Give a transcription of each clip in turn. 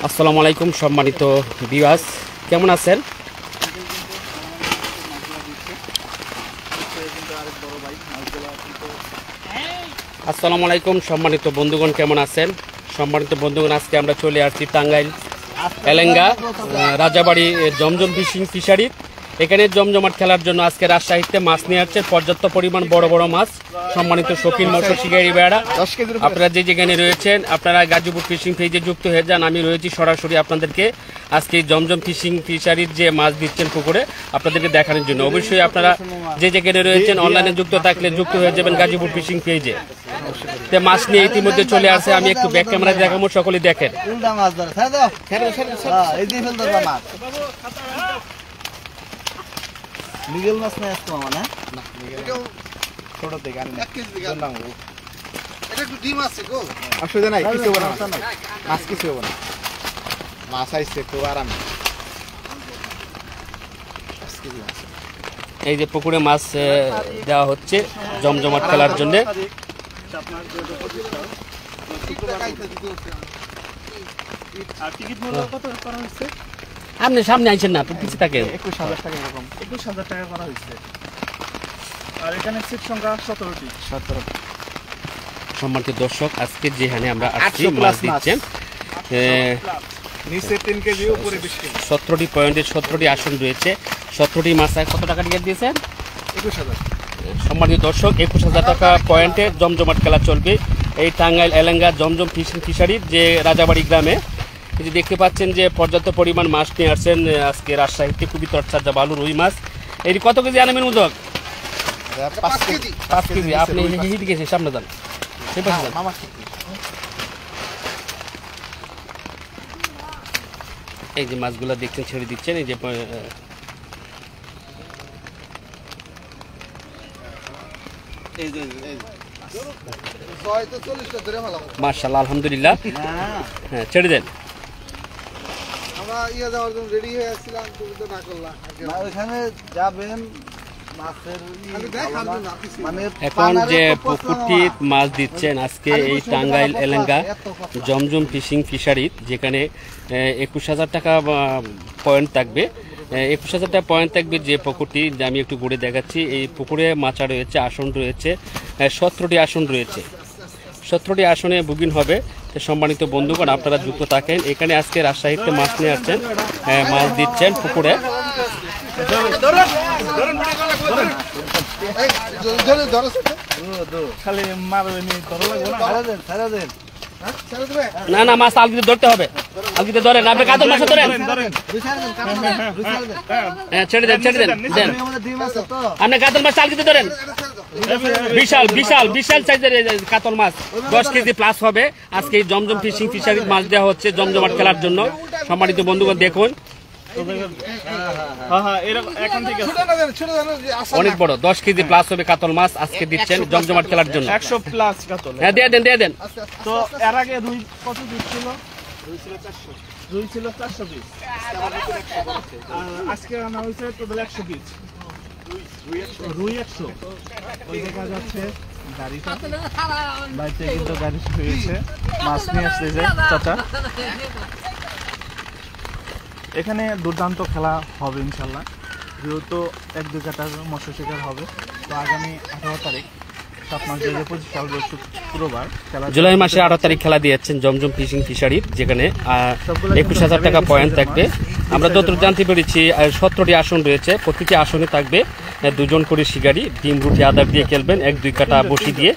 আসসালামু আলাইকুম সম্মানিত ভিউয়ার্স, কেমন আছেন? আসসালামু আলাইকুম সম্মানিত বন্ধুগণ, কেমন আছেন? সম্মানিত বন্ধুগণ, আজকে আমরা চলে আসছি টাঙ্গাইল এলেঙ্গা রাজাবাড়ি জমজম ফিশিং ফিশারি। এখানে জমজমাট খেলার জন্য আজকে রাজশাহীতে মাছ নিয়ে আসছে, পর্যাপ্ত পরিমাণ বড় বড় মাছ। সম্মানিত শৌখিন মৎস্য শিকারী ভাইয়েরা, আপনারা যে যেখানে রয়েছেন আপনারা গাজীপুর ফিশিং পেজে যুক্ত হয়ে যান। আমি রয়েছি সরাসরি আপনাদেরকে আজকে জমজম ফিশিং ফিশারির যে মাছ দিচ্ছেন পুকুরে আপনাদেরকে দেখানোর জন্য। অবশ্যই আপনারা যে যেখানে রয়েছেন অনলাইনে যুক্ত থাকলে যুক্ত হয়ে যাবেন গাজীপুর ফিশিং পেজে। মাছ নিয়ে ইতিমধ্যে চলে আসে, আমি একটু ব্যাক ক্যামেরায় দেখাবো, সকলে দেখেন। মিগেল মাছ না আসতো মানে না মিগেল ছোট থেকে আনি 1 কেজি দিগান এটা একটু ডিম আছে গো অসুবিধা নাই, কিছু হবে না মাছ, কিছু হবে না। মাছ আইছে তো আরাম। এই যে পুকুরে মাছ দেওয়া হচ্ছে জমজমাট খেলার জন্য। আপনি সামনে আইছেন না, পিছিয়ে থাকে। 21,000 টাকা এরকম 21,000 টাকা করা হয়েছে। আর এখানে সিট সংখ্যা 17টি। সম্মানিত দর্শক, আজকে যেখানে আমরা আসছি মাছ দিচ্ছেন নিচে 3 কেজি উপরে 20 কেজি 17টি পয়েন্টে 17টি আসন রয়েছে। 17টি মাছায় কত টাকা টিকিট দিয়েছেন? 21,000। সম্মানিত দর্শক, 21,000 টাকা পয়েন্টে জমজমাট খেলা চলবে এই টাঙ্গাইল এলেঙ্গা জমজম ফিশিং ফিশারির যে রাজাবাড়ি গ্রামে। যে দেখতে পাচ্ছেন যে পর্যাপ্ত পরিমাণ মাছ নিয়ে আসছেন আজকে রাজশাহীতে, খুবই তরতাজা বালু রুই মাছ। এই কত কেজি আনবেন উদক? 5 কেজি। 5 কেজি। আপনি হিটি গেছেন, সামনে যান, সেই পাশে যান। এই যে মাছগুলো দেখছেন, ছেড়ে দিচ্ছেন। এই যে মাশাআল্লাহ, আলহামদুলিল্লাহ। হ্যাঁ, ছেড়ে দেন। আমরা ইয়া যাওয়ার জন্য রেডি হয়ে আসছিলাম, তুমি তো না করলা। না ওখানে যাবেন মাছের মানে এখন যে পুকুরটি মাছ দিচ্ছেন আজকে এই টাঙ্গাইল এলেঙ্গা জমজম ফিশিং ফিশারি, যেখানে 21,000 টাকা পয়েন্ট থাকবে। 21,000 টাকা পয়েন্ট থাকবে যে পুকুরটি, যে আমি একটু ঘুরে দেখাচ্ছি। এই পুকুরে মাচা রয়েছে, আসন রয়েছে, 17টি আসন রয়েছে। 17টি আসনে বুকিং হবে। সম্মানিত বন্ধুগণ, আপনারা যুক্ত থাকেন। এখানে আজকে রাজশাহীতে মাছ নিয়ে আসছেন, মাছ দিচ্ছেন পুকুরে। না না, মাছ আলগিতে ধরতে হবে, আলগিতে ধরেন। আপনি কাতল মাছ ধরেন, ছেড়ে দেন, ছেড়ে দেন, দেন। আপনি কাতল মাছ আলগিতে ধরেন। বিশাল বিশাল বিশাল সাইজের কাতল মাছ 10 কেজি প্লাস হবে। আজকে এই জমজম ফিশিং ফিশারির মাছ দেওয়া হচ্ছে জমজমাট খেলার জন্য। সম্মানিত বন্ধুগণ দেখুন, অনেক বড় 10 কেজি প্লাস হবে কাতল মাছ আজকে দিচ্ছেন জমজমাট খেলার জন্য। 100 প্লাস কাতল। হ্যাঁ, দিয়ে দেন, দিয়ে দেন। তো এর আগে রুই কত পিস ছিল? রুই ছিল 400 পিস। আর আজকে আনা হয়েছে টোটাল 100 পিস। রুই 100। ওই দেখা যাচ্ছে গাড়িটা বাইতে কিন্তু গাড়ি হয়েছে, মাছ নিয়ে আসছে যে চাচা। এখানে দুর্দান্ত খেলা হবে ইনশাল্লাহ, যেহেতু 1-2 কাটার মৎস্য শিকার হবে। তো আগামী 18 তারিখ 7 মাস 2025 সাল শুক্রবার জুলাই মাসে 18 তারিখ খেলা দিয়েছেন জমজম ফিশিং ফিশারি, যেখানে 21,000 টাকা পয়েন্ট থাকবে। আমরা যতটুকু জানতে পেরেছি 17টি আসন রয়েছে, প্রতিটি আসনে থাকবে 2 জন করে শিকারী। ডিম রুটি আদার দিয়ে খেলবেন, 1-2 কাটা বসি দিয়ে।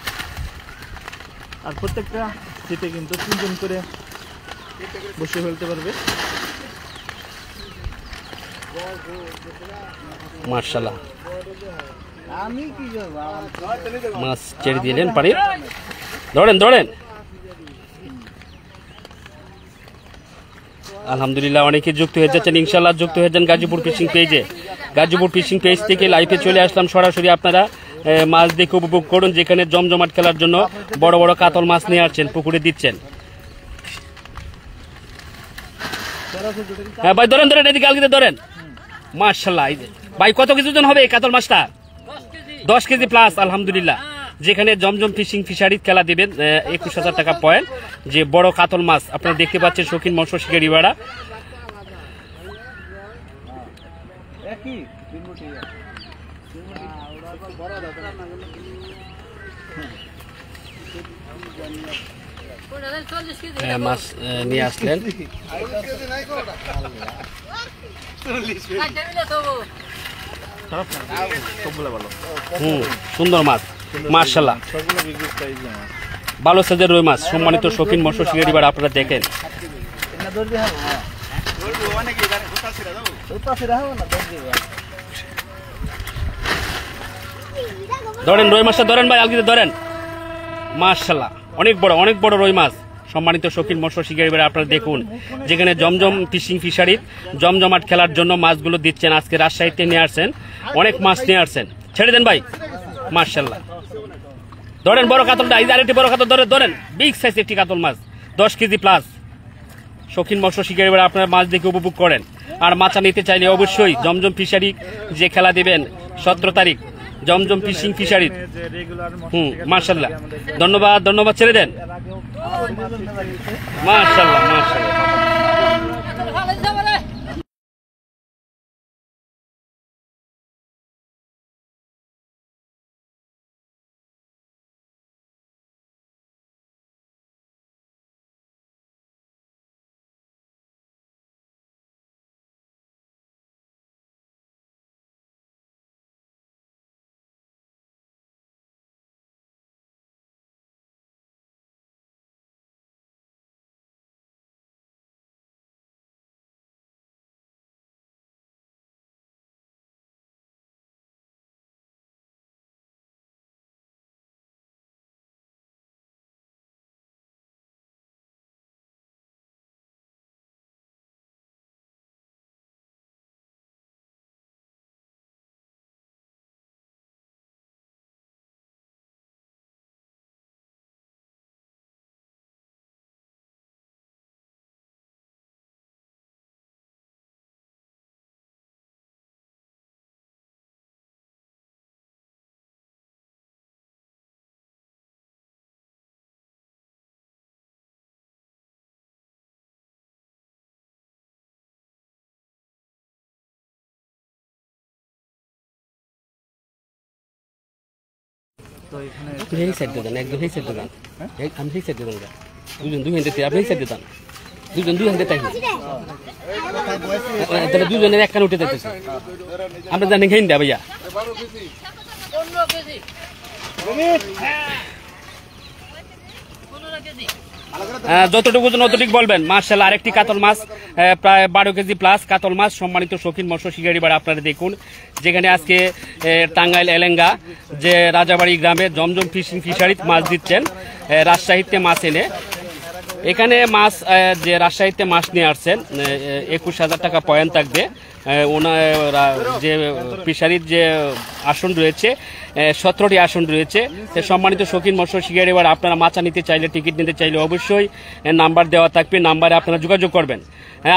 আর প্রত্যেকটা সিটে কিন্তু 3 জন করে বসে ফেলতে পারবে। মাশাআল্লাহ, মাছ ছেড়ে দিলেন পানি। ধরেন ধরেন। আলহামদুলিল্লাহ, অনেকে যুক্ত হয়ে যাচ্ছেন। ইনশাআল্লাহ যুক্ত হয়ে যান গাজীপুর ফিশিং পেজে। গাজীপুর ফিশিং পেজ থেকে লাইভে চলে আসলাম সরাসরি। আপনারা মাছ দেখে উপভোগ করুন, যেখানে জমজমাট খেলার জন্য বড় বড় কাতল মাছ নিয়ে আসছেন, পুকুরে দিচ্ছেন। হ্যাঁ ভাই, ধরেন ধরেন, এদিকে আলগিতে ধরেন। মাশাআল্লাহ ভাই, কত কেজি ওজন হবে এই কাতল মাছটা? 10 কেজি প্লাস। আলহামদুলিল্লাহ, যেখানে জমজম ফিশিং ফিশারি খেলা দিবেন 21,000 টাকা পয়েন্ট। যে বড় কাতল মাছ আপনারা দেখতে পাচ্ছেন শৌখিন মৎস্য শিকারী ভাইরা। মাছ নিয়ে আসলেন। সুন্দর মাছ মাশাআল্লাহ, ভালো সাইজের রুই মাছ। সম্মানিত শৌখিন মৎস্য শিকারী ভাইরা আপনারা দেখেন। ধরেন রুই মাছটা ধরেন ভাই, আলগিতে ধরেন। মাশাআল্লাহ, অনেক বড় রুই মাছ। সম্মানিত শৌখিন মৎস্য শিকারী ভাইরা আপনারা দেখুন, যেখানে জমজম ফিশিং ফিশারির জমজমাট খেলার জন্য মাছগুলো দিচ্ছেন। আজকে রাজশাহীতে নিয়ে আসছেন, অনেক মাছ নিয়ে আসছেন। ছেড়ে দেন ভাই, মাশাআল্লাহ। ধরেন বড় কাতলটা, এই আরেকটি বড় কাতল ধরেন, বিগ সাইজ একটি কাতল মাছ, 10 কেজি প্লাস। শৌখিন মৎস্য শিকারী ভাইরা আপনারা মাছ দেখে উপভোগ করেন। আর মাছা নিতে চাইলে অবশ্যই জমজম ফিশারি যে খেলা দিবেন 17 তারিখ জমজম ফিশিং ফিশারি। মাশাআল্লাহ, ধন্যবাদ। ছেড়ে দেন, মাশাআল্লাহ। এই সাইড দেন, একদম এই সাইড দেন। আমি এই সাইড দেন, দুজন দুই হাতে, আপনি এই সাইড দেন, দুজন দুই হাতে তাই তাহলে দুজনের এক কান উঠে যাইতেছে। আমরা জানি খেয়ে দেয়া ভাইয়া। যতটুকু অতটুকু বলবেন। মাশাআল্লাহ, আরেকটি কাতল মাছ, প্রায় 12 কেজি প্লাস কাতল মাছ। সম্মানিত শৌখিন মৎস্য শিকারী ভাইরা আপনারা দেখুন, যেখানে আজকে টাঙ্গাইল এলেঙ্গা যে রাজাবাড়ি গ্রামে জমজম ফিশিং ফিশারিতে মাছ দিচ্ছেন। রাজশাহীতে মাছ এনে এখানে মাছ যে রাজশাহীতে মাছ নিয়ে আসছেন, 21,000 টাকা পয়েন্ট থাকবে। ওনার যে ফিশারির যে আসন রয়েছে 17টি আসন রয়েছে। সম্মানিত শৌখিন মৎস্য শিকারী ভাইরা আপনারা মাছা নিতে চাইলে, টিকিট নিতে চাইলে অবশ্যই নাম্বার দেওয়া থাকবে, নাম্বারে আপনারা যোগাযোগ করবেন।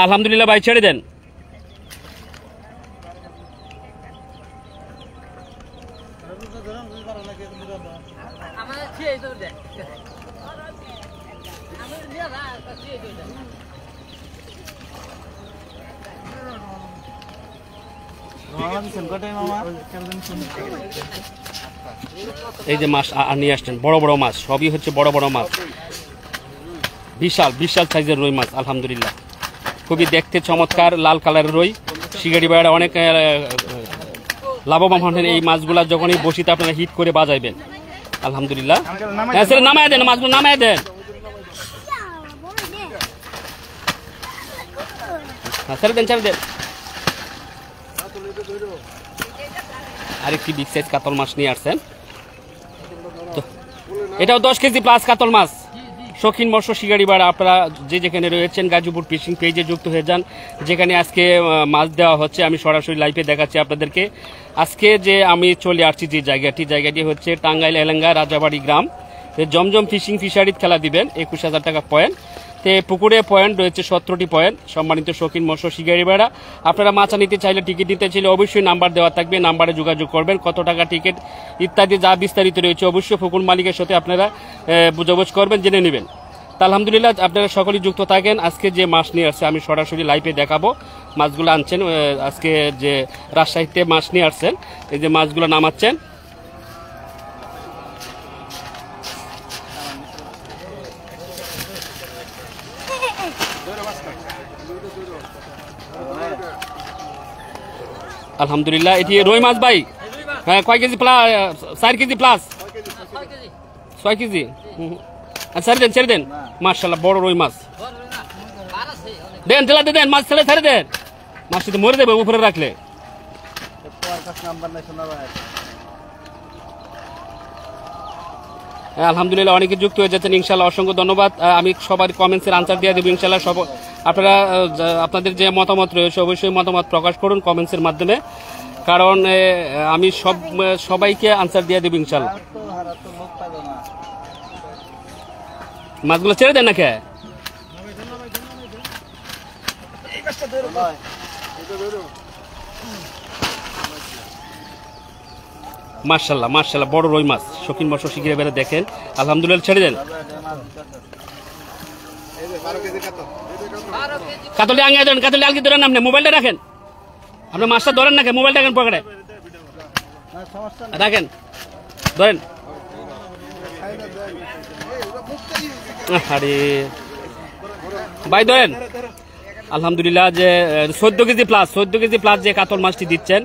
আলহামদুলিল্লাহ ভাই, ছেড়ে দেন। এই যে মাছ নিয়ে আসছেন, বড় মাছ, সবই হচ্ছে বড় মাছ, বিশাল সাইজের রুই মাছ। আলহামদুলিল্লাহ, খুবই দেখতে চমৎকার লাল কালারের রুই। শিকারী ভাইরা অনেক লাভবান হন এই মাছগুলা যখনই বসিতে আপনারা হিট করে বাজাইবেন। আলহামদুলিল্লাহ, নামায় দেন, মাছগুলো নামায় দেন। ছেড়ে দেন। আরেকটি বিগ সাইজ কাতল মাছ নিয়ে আসছেন, এটাও 10 কেজি প্লাস কাতল মাছ। শৌখিন মৎস্য শিকারী ভাইরা আপনারা যে যেখানে রয়েছেন গাজীপুর ফিশিং পেজে যুক্ত হয়ে যান, যেখানে আজকে মাছ দেওয়া হচ্ছে। আমি সরাসরি লাইভে দেখাচ্ছি আপনাদেরকে। আজকে যে আমি চলে আসছি যে জায়গাটি হচ্ছে টাঙ্গাইল এলেঙ্গা রাজাবাড়ি গ্রাম। জমজম ফিশিং ফিশারিতে খেলা দিবেন, 21,000 টাকা পয়েন্ট। পুকুরে পয়েন্ট রয়েছে 17টি পয়েন্ট। সম্মানিত শৌখিন মৎস্য শিকারী ভাইরা আপনারা মাছা নিতে চাইলে, টিকিট নিতে চাইলে অবশ্যই নাম্বার দেওয়া থাকবে, নাম্বারে যোগাযোগ করবেন। কত টাকা টিকিট ইত্যাদি যা বিস্তারিত রয়েছে অবশ্যই পুকুর মালিকের সাথে আপনারা বুঝাবুঝ করবেন, জেনে নেবেন। তা আলহামদুলিল্লাহ আপনারা সকলেই যুক্ত থাকেন। আজকে যে মাছ নিয়ে আসছে আমি সরাসরি লাইভে দেখাবো। মাছগুলো আনছেন আজকে যে রাজশাহীতে মাছ নিয়ে আসছেন, এই যে মাছগুলো নামাচ্ছেন। আলহামদুলিল্লাহ এটি রুই মাছ ভাই। হ্যাঁ, কয় KG plus? 4 KG plus, 6 KG. ছেড়ে দেন, ছেড়ে দেন। মার্শাল্লাহ বড় রুই মাছ। দেন ঠেলাতে দেন, মাছ ছেড়ে ছেড়ে দেন। মাছটি তো মরে দেবে উপরে রাখলে। আলহামদুলিল্লাহ অনেকে যুক্ত হয়ে যাচ্ছেন, ইনশাল্লাহ অসংখ্য ধন্যবাদ। আমি সবার কমেন্টসের আনসার দিয়ে দেবো ইনশাল্লাহ। সব আপনারা আপনাদের যে মতামত রয়েছে অবশ্যই মতামত প্রকাশ করুন কমেন্টসের মাধ্যমে, কারণ আমি সবাইকে আনসার দিয়ে দেবো ইনশাল্লাহ। মাছগুলো ছেড়ে দেন না কে? মার্শাল্লাহ মার্শাল্লাহ বড় রুই মাছ। শৌখিন মৎস্য শিকারী বেড়ে দেখেন, আলহামদুলিল্লাহ ছেড়ে দেন। কাতলটি আগে ধরেন, কাতলটি আগে ধরেন। আপনি মোবাইলটা রাখেন, আপনি মাছটা ধরেন না, মোবাইলটা রাখেন পকেটে রাখেন, ধরেন। আরে ভাই ধরেন। আলহামদুলিল্লাহ যে 14 কেজি প্লাস যে কাতল মাছটি দিচ্ছেন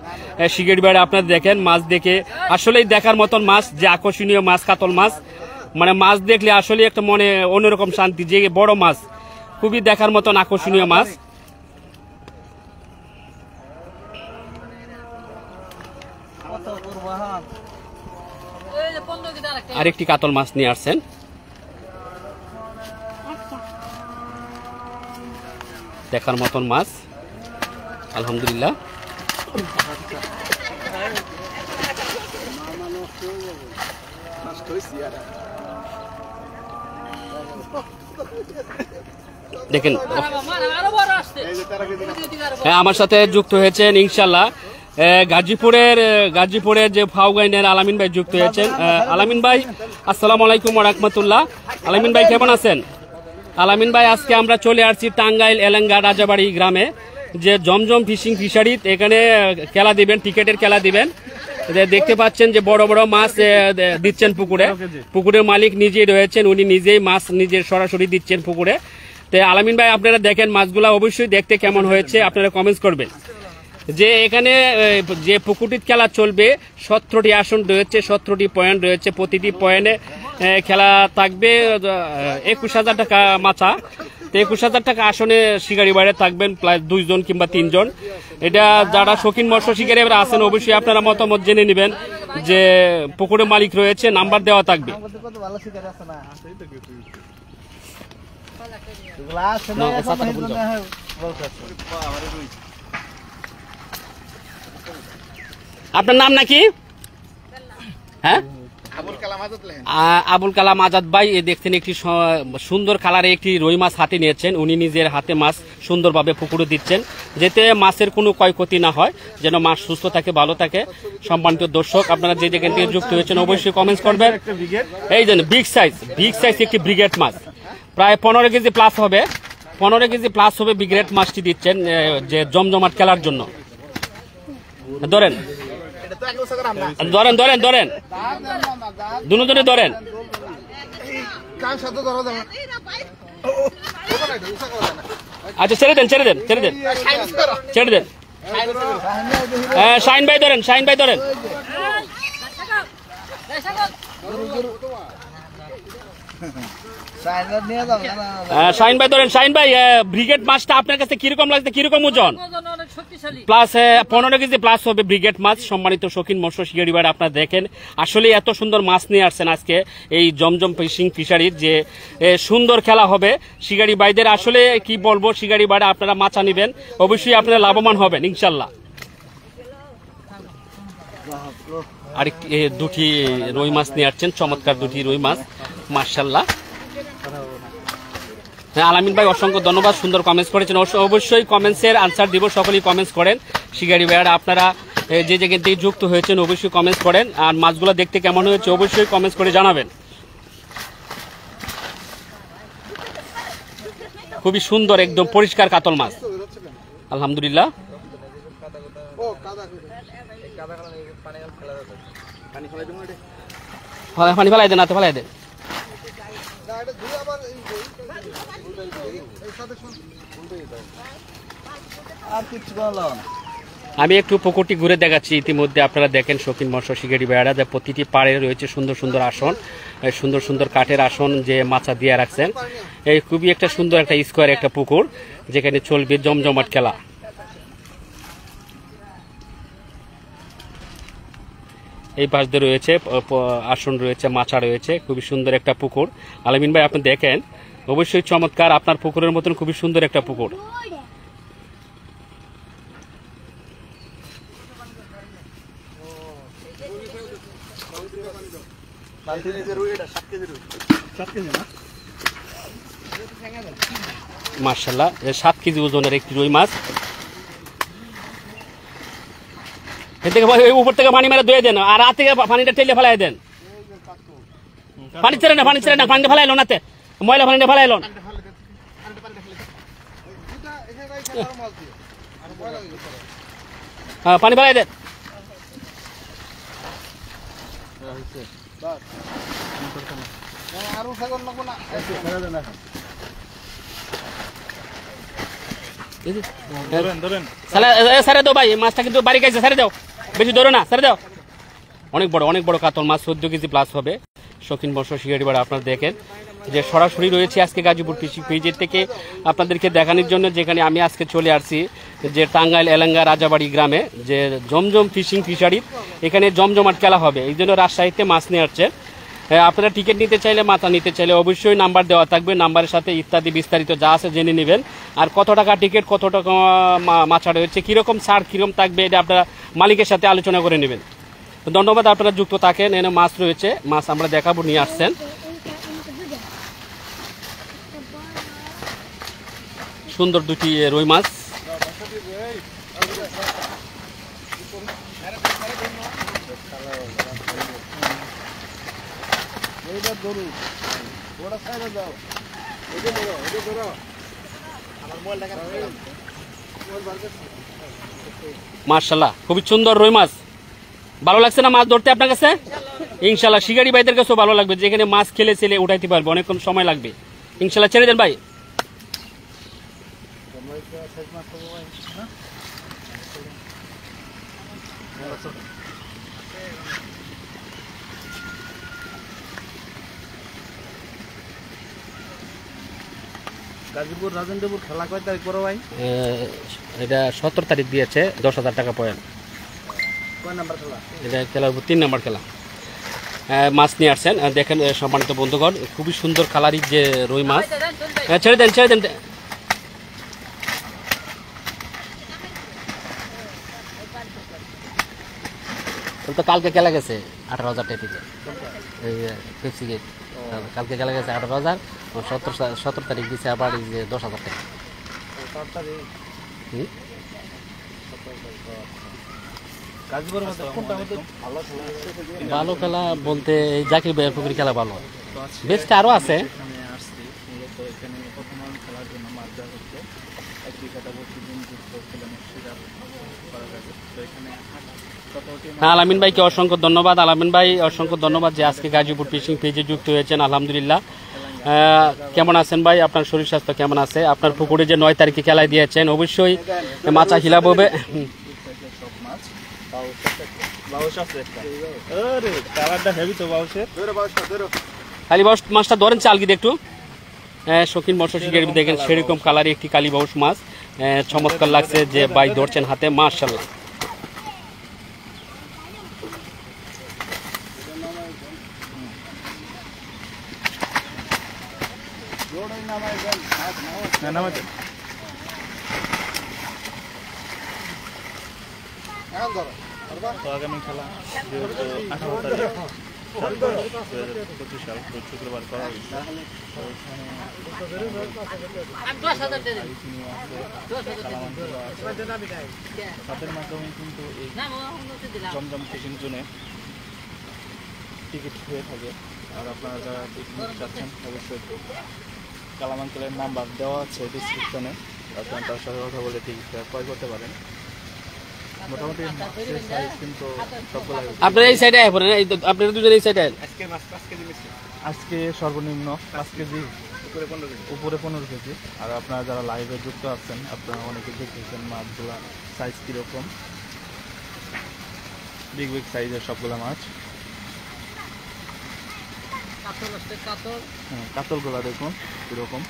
শিকারী ভাইরা, আপনারা দেখেন মাছ দেখে আসলেই দেখার মতন মাছ, যে আকর্ষণীয় মাছ কাতল মাছ। মানে মাছ দেখলে আসলে একটা মনে অন্যরকম শান্তি, যে বড় মাছ খুবই দেখার মতন আকর্ষণীয় মাছ। আরেকটি কাতল মাছ নিয়ে আসছেন। দেখার মতন মাছ আলহামদুলিল্লাহ। দেখেন হ্যাঁ, আমার সাথে যুক্ত হয়েছেন ইনশাল্লাহ গাজীপুরের যে ফাউগাইনের আলামিন ভাই যুক্ত হয়েছেন। আলামিন ভাই আসসালামু আলাইকুম ওয়া রাহমাতুল্লাহ। আলামিন ভাই কেমন আছেন? আলামিন ভাই আজকে আমরা চলে আসছি টাঙ্গাইল এলেঙ্গা রাজাবাড়ি গ্রামে, যে জমজম ফিশিং ফিশারিত। এখানে খেলা দিবেন, টিকেটের খেলা দিবেন। দেখতে পাচ্ছেন যে বড় বড় মাছ দিচ্ছেন পুকুরে। পুকুরের মালিক নিজেই রয়েছেন, উনি নিজেই মাছ নিজের সরাসরি দিচ্ছেন পুকুরে। তো আলামিন ভাই আপনারা দেখেন মাছগুলা অবশ্যই দেখতে কেমন হয়েছে আপনারা কমেন্টস করবেন। যে এখানে যে পুকুরটির খেলা চলবে 17টি আসন রয়েছে, 17টি পয়েন্ট রয়েছে। প্রতিটি পয়েন্টে খেলা থাকবে 21,000 টাকা মাথা। তো 21,000 টাকা আসনে শিকারী বাইরে থাকবেন প্রায় 2 জন কিংবা 3 জন। এটা যারা শৌখিন মৎস্য শিকারী আছেন অবশ্যই আপনারা মতামত জেনে নেবেন, যে পুকুরের মালিক রয়েছে, নাম্বার দেওয়া থাকবে। আপনার নাম নাকি? হ্যাঁ, আবুল কালাম আজাদ ভাই। দেখছেন একটি সুন্দর কালারে একটি রুই মাছ হাতে নিয়েছেন, উনি নিজের হাতে মাছ সুন্দরভাবে পুকুরে দিচ্ছেন, যাতে মাছের কোনো ক্ষয়ক্ষতি না হয়, যেন মাছ সুস্থ থাকে ভালো থাকে। সম্মানিত দর্শক আপনারা যে যেখান থেকে যুক্ত হয়েছেন অবশ্যই কমেন্টস করবেন। এই জন্য বিগ সাইজ একটি ব্রিগেড মাছ, প্রায় 15 কেজি প্লাস হবে। 15 কেজি প্লাস হবে ব্রিগেড মাছটি দিচ্ছেন যে জমজমাট খেলার জন্য। ধরেন ধরেন ধরেন ধরেন, দুজনে ধরেন। আচ্ছা ছেড়ে দেন ছেড়ে দেন ছেড়ে দেন ছেড়ে দেন। শাহিন ভাই ধরেন, শাহিন ভাই ধরেন। শাহিন ভাই ধরেন। শাহিন ভাই ব্রিগেড মাছটা আপনার কাছে কিরকম লাগছে, কিরকম ওজন? প্লাস 15 কেজি প্লাস হবে ব্রিগেড মাছ। সম্মানিত শৌখিন মৎস্য শিকারী ভাই আপনারা দেখেন আসলে এত সুন্দর মাছ নিয়ে আসছেন আজকে এই জমজম ফিশিং ফিশারির, যে সুন্দর খেলা হবে শিকারী ভাইদের। আসলে কি বলবো, শিকারী ভাইরা আপনারা মাছ নিবেন অবশ্যই আপনারা লাভবান হবেন ইনশাল্লাহ। আর দুটি রুই মাছ নিয়ে আসছেন, চমৎকার দুটি রুই মাছ মাশাআল্লাহ। হ্যাঁ আলামিন ভাই অসংখ্য ধন্যবাদ, সুন্দর কমেন্টস করেছেন। অবশ্যই কমেন্টসের আনসার দিব, সকলেই কমেন্টস করেন। শিকারী ভাইয়ারা আপনারা যে জায়গা থেকে যুক্ত হয়েছেন অবশ্যই কমেন্টস করেন, আর মাছগুলো দেখতে কেমন হয়েছে অবশ্যই কমেন্টস করে জানাবেন। খুবই সুন্দর একদম পরিষ্কার কাতল মাছ আলহামদুলিল্লাহ। পানি ফেলাই দেন, হাতে ফেলাই দেন। আমি একটু পুকুরটি ঘুরে দেখাচ্ছি। ইতিমধ্যে আপনারা দেখেন শৌখিন মৎস্য শিকারী ভাইয়েরা যে প্রতিটি পাড়ে রয়েছে সুন্দর সুন্দর আসন, সুন্দর সুন্দর কাঠের আসন যে মাছা দিয়ে রাখছেন। এই খুবই একটা সুন্দর একটা স্কোয়ার একটা পুকুর যেখানে চলবে জমজমাট খেলা। এই পাশ দিয়ে রয়েছে আসন রয়েছে, মাছা রয়েছে, খুবই সুন্দর একটা পুকুর। আলামিন ভাই আপনি দেখেন, অবশ্যই চমৎকার, আপনার পুকুরের মতন খুবই সুন্দর একটা পুকুর। মাশাআল্লাহ 7 কেজি ওজনের একটি রুই মাছ। উপর থেকে পানি মেরে ধুয়ে দেন, আর রাত থেকে পানিটা টেলে ফেলাই দেন। পানি ছেড়ে না, পানি ছেড়ে না, পানিটা ফেলাইলো নাতে, ময়লা পানিটা ফেলাইলো না। হ্যাঁ পানি ফেলাই দেন। সারে দাও ভাই, মাছটা কিন্তু বাড়ি খাইছে, সারে দাও, বেশি ধরো না, সারে দাও। অনেক বড় কাতল মাছ, 14 কেজি প্লাস হবে। শৌখিন মৎস্য শিকারী ভাইরা আপনারা দেখেন যে সরাসরি রয়েছে আজকে গাজীপুর ফিশিং পেজের থেকে আপনাদেরকে দেখানোর জন্য, যেখানে আমি আজকে চলে আসছি যে টাঙ্গাইল এলেঙ্গা রাজাবাড়ি গ্রামে যে জমজম ফিশিং ফিশারি। এখানে জমজমাট খেলা হবে, এই জন্য রাজশাহীতে মাছ নিয়ে আসছে। আপনারা টিকিট নিতে চাইলে, মাথা নিতে চাইলে অবশ্যই নাম্বার দেওয়া থাকবে, নাম্বারের সাথে ইত্যাদি বিস্তারিত যা আছে জেনে নেবেন। আর কত টাকা টিকিট, কত টাকা মাছা রয়েছে, কীরকম ছাড় কীরকম থাকবে, এটা আপনারা মালিকের সাথে আলোচনা করে নেবেন। ধন্যবাদ, আপনারা যুক্ত থাকেন। এনে মাছ রয়েছে, মাছ আমরা দেখাবো, নিয়ে আসছেন। সুন্দর দুটি রুই মাছ। মাশাআল্লাহ খুবই সুন্দর রুই মাছ। ভালো লাগছে না মাছ ধরতে আপনার কাছে? ইনশাআল্লাহ শিকারী ভাইদের কাছেও ভালো লাগবে, যেখানে মাছ খেলে ছেলে উঠাইতে পারবে, অনেকক্ষণ সময় লাগবে। ইনশাআল্লাহ ছেড়ে দেন ভাই। গাজীপুর রাজেন্দ্রপুর খেলা কয় তারিখ করো ভাই? এটা 17 তারিখ দিয়েছে, 10,000 টাকা পয়েন্ট। কয় নাম্বার খেলা? এটা খেলা 3 নম্বর খেলা। মাছ নিয়ে আসছেন, দেখেন সম্মানিত বন্ধুগণ, খুবই সুন্দর কালারির যে রুই মাছ। ছেড়ে দেন, ছেড়ে দেন। তো কালকে খেলা গেছে 18,000 টাকা, পেপসি গেট কালকে খেলা গেছে 18,000, 17 তারিখ দিচ্ছে আবার 10,000 টাকা। ভালো খেলা বলতে এই জাকির ভাইয়ের পুকুরি খেলা ভালো, বেস্ট আরো আছে। আলামিন ভাইকে অসংখ্য ধন্যবাদ। আলামিন ভাই অসংখ্য ধন্যবাদ যে আজকে গাজীপুর ফিশিং পেজে যুক্ত হয়েছেন। আলহামদুলিল্লাহ। কেমন আছেন ভাই? আপনার শরীর স্বাস্থ্য কেমন আছে? আপনার পুকুরে যে 9 তারিখে খেলায় দিয়েছেন, অবশ্যই মাছা খিলাপ হবে। কালী বাউস মাছটা ধরেন চাল কি একটু, শৌখিন মৎস্য শিকারী দেখেন সেরকম কালারে একটি কালী বাউস মাছ, চমৎকার লাগছে যে ভাই ধরছেন হাতে, মাশাআল্লাহ। আগামী খেলা 18 তারিখ 2025 সাল শুক্রবার করা হয়েছে। তাদের মাধ্যমে কিন্তু এই জমজম ফিশিং জোনে টিকিট হয়ে থাকে। আর আপনারা যারা পিকনিক যাচ্ছেন অবশ্যই কালাম আঙ্কেলের নাম্বার দেওয়া আছে ডিসক্রিপশনে, আপনারা তার সাথে কথা বলে টিকিটটা ক্রয় করতে পারেন। মোটামুটি মাছের সাইজ কিন্তু সবগুলো আপনারা এই সাইডে আয় পড়েন, আপনারা দুজন এই সাইডে আয়। আজকে সর্বনিম্ন 5 কেজি, উপরে 15 কেজি। আর আপনারা যারা লাইভে যুক্ত আছেন আপনারা অনেকে দেখতেছেন মাছগুলা সাইজ কীরকম, বিগ বিগ সাইজের সবগুলা মাছ। কাতলগুলা দেখুন কীরকম।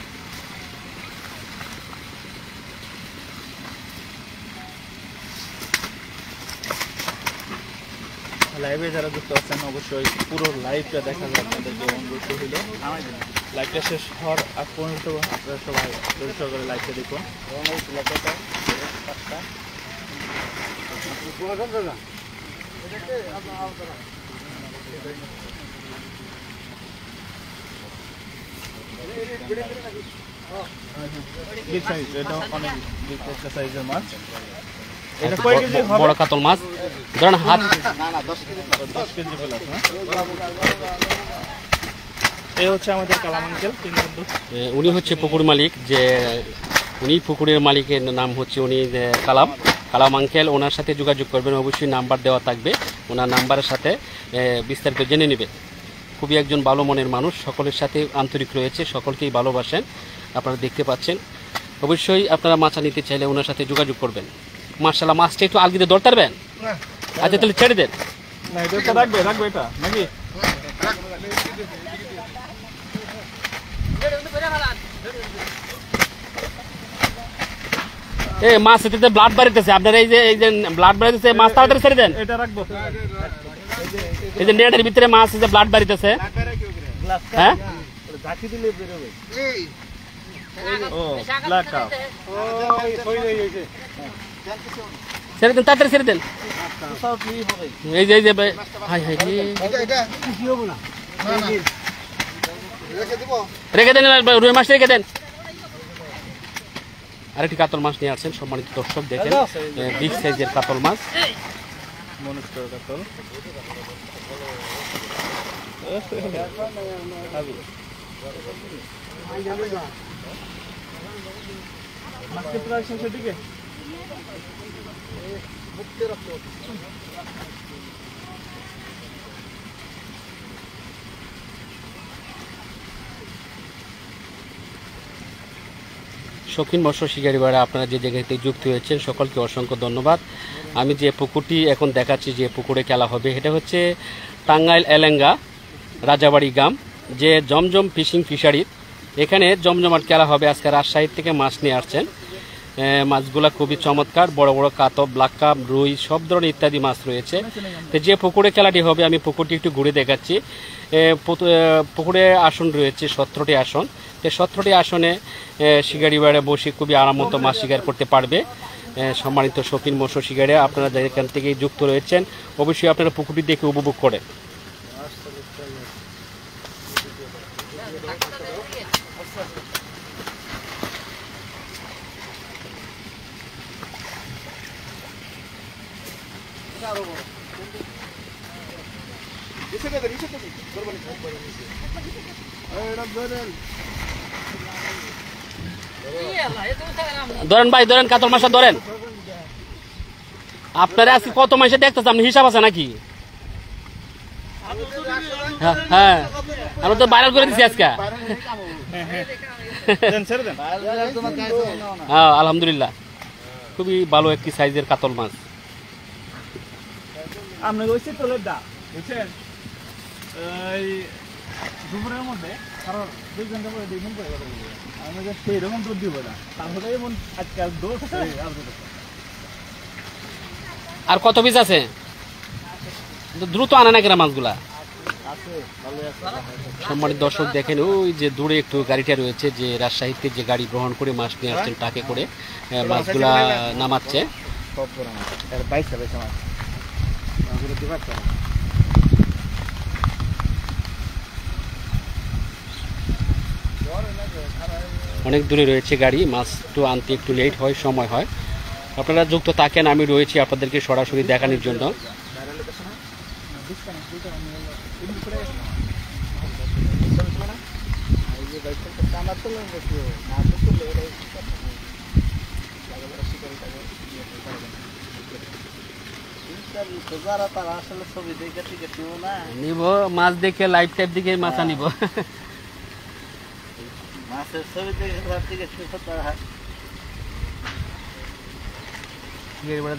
লাইভে যারা যুক্ত আছেন অবশ্যই পুরো লাইভটা দেখা যায়, আপনাদেরকে অনুরোধ রইল লাইভটা শেষ হওয়ার আগ পর্যন্ত আপনারা সবাই ধৈর্য করে লাইভটা দেখুন। বিগ সাইজ, এটা অনেক বিগ একটা সাইজের মাছ। এটা কয় কেজি হবে? বড় কাতল মাছ ধরেন হাত 10 কেজি প্লাস না। এই হচ্ছে আমাদের কালাম আঙ্কেল, তিন বন্ধু। উনি হচ্ছে পুকুর মালিক, যে উনি পুকুরের মালিকের নাম হচ্ছে উনি কালাম আঙ্কেল। ওনার সাথে যোগাযোগ করবেন, অবশ্যই নাম্বার দেওয়া থাকবে, ওনার নাম্বারের সাথে বিস্তারিত জেনে নেবেন। খুবই একজন ভালো মনের মানুষ, সকলের সাথে আন্তরিক রয়েছে, সকলকেই ভালোবাসেন, আপনারা দেখতে পাচ্ছেন। অবশ্যই আপনারা মাছা নিতে চাইলে ওনার সাথে যোগাযোগ করবেন। মাশাআল্লাহ, মাছটা একটু আলগিতে ধরতে পারবেন? আচ্ছা তাহলে ছেড়ে দেন। না এটা রাখবে এটা নাকি? এই মাছ এতে ব্লাড বাড়িতেছে, আপনার এই যে ব্লাড বাড়িতেছে, মাছ তাড়াতাড়ি ছেড়ে দেন। এটা রাখবো, এই যে নেটের ভিতরে মাছ এই যে ব্লাড বাড়িতেছে। হ্যাঁ ছেড়ে দেন, তাড়াতাড়ি ছেড়ে দেন। এই যে হাই হাই রেখে দেন, রুই মাছ রেখে দেন। আরেকটি কাতল মাছ নিয়ে আসছেন সম্মানিত দর্শক, দেখেন বিগ সাইজের কাতল মাছ। কাতল মাছকে প্রায় শেষের দিকে। শৌখিন মৎস্য শিকারী ভাইরা আপনারা যে জায়গাতে যুক্ত হয়েছেন সকলকে অসংখ্য ধন্যবাদ। আমি যে পুকুরটি এখন দেখাচ্ছি, যে পুকুরে খেলা হবে, এটা হচ্ছে টাঙ্গাইল এলেঙ্গা রাজাবাড়ি গ্রাম, যে জমজম ফিশিং ফিশারি। এখানে জমজমাট খেলা হবে। আজকে রাজশাহী থেকে মাছ নিয়ে আসছেন, মাছগুলা খুবই চমৎকার, বড় বড় কাতব, ব্ল্যাক কাপ, রুই, সব ধরনের ইত্যাদি মাছ রয়েছে। তো যে পুকুরে খেলাটি হবে আমি পুকুরটি একটু ঘুরে দেখাচ্ছি। পুকুরে আসন রয়েছে 17টি আসন। তো 17টি আসনে শিকারি ভাইরা বসে খুবই আরামত মাছ শিকার করতে পারবে। সম্মানিত শৌখিন মৎস্য শিকারী আপনারা যেখান থেকে যুক্ত রয়েছেন অবশ্যই আপনারা পুকুরটি দেখে উপভোগ করেন। ধরেন ভাই, ধরেন কাতল মাছটা ধরেন। আপনারা আজকে কত মাসে দেখতেছেন, আপনি হিসাব আছে নাকি? হ্যাঁ আমরা তো ভাইরাল করে দিচ্ছি আজকে। হ্যাঁ আলহামদুলিল্লাহ, খুবই ভালো একটি সাইজের কাতল মাছ। আপনাকে ওই শীতলের দা বুঝছেন, এই দুপুরের মধ্যে কারণ 2 ঘন্টা পরে 2 ঘন্টা পরে আমাদের সেই রকম দুধ দিব না, তারপরে এমন আজকাল দোষ আর কত পিস আছে? দ্রুত আনে না কেনা মাছগুলা। সম্মানিত দর্শক দেখেন, ওই যে দূরে একটু গাড়িটা রয়েছে, যে রাজশাহীতে যে গাড়ি গ্রহণ করে মাছ নিয়ে আসছেন, টাকে করে মাছগুলা নামাচ্ছে। অনেক দূরে রয়েছে গাড়ি, মাছ তো আনতে একটু লেট হয়, সময় হয়। আপনারা যুক্ত থাকেন, আমি রয়েছি আপনাদেরকে সরাসরি দেখানোর জন্য। নিব মাছ দেখে লাইভ টাইপ দিকে মাছা নিব। মাছের ছবি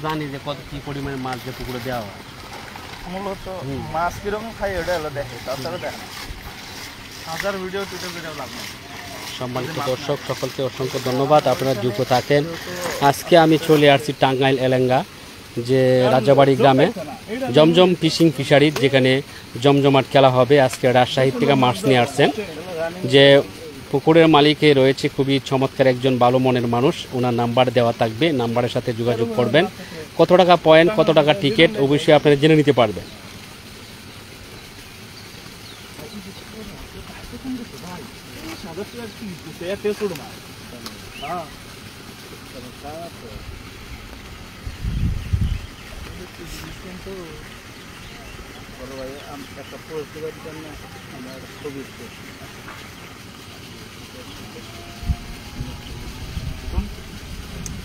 জানি যে কত কি পরিমাণে মাছ যে পুকুরে দেওয়া হয়। মূলত মাছ কিরকম খাই ওটা হলো দেখে, তাছাড়া দেখে না। হাজার ভিডিও টিউটোর ভিডিও লাভ নেই। সম্মানিত দর্শক সকলকে অসংখ্য ধন্যবাদ, আপনারা যুক্ত থাকেন। আজকে আমি চলে আসছি টাঙ্গাইল এলেঙ্গা যে রাজাবাড়ি গ্রামে জমজম ফিশিং ফিশারি, যেখানে জমজমাট খেলা হবে। আজকে রাজশাহী থেকে মাছ নিয়ে আসছেন। যে পুকুরের মালিকে রয়েছে খুবই চমৎকার একজন ভালো মনের মানুষ, ওনার নাম্বার দেওয়া থাকবে, নাম্বারের সাথে যোগাযোগ করবেন। কত টাকা পয়েন্ট, কত টাকা টিকিট অবশ্যই আপনারা জেনে নিতে পারবেন।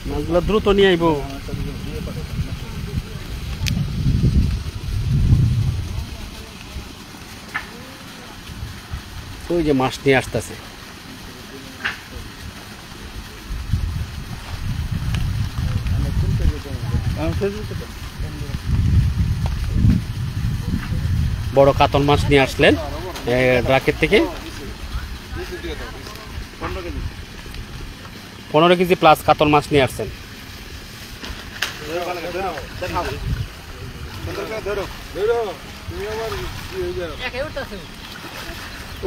মাছগুলো দ্রুত নিয়ে আইব। ওই যে মাছ নিয়ে আসতেছে। বড় কাতল মাছ নিয়ে আসলেন রাকের থেকে, 15 কেজি প্লাস কাতল মাছ নিয়ে আসছেন।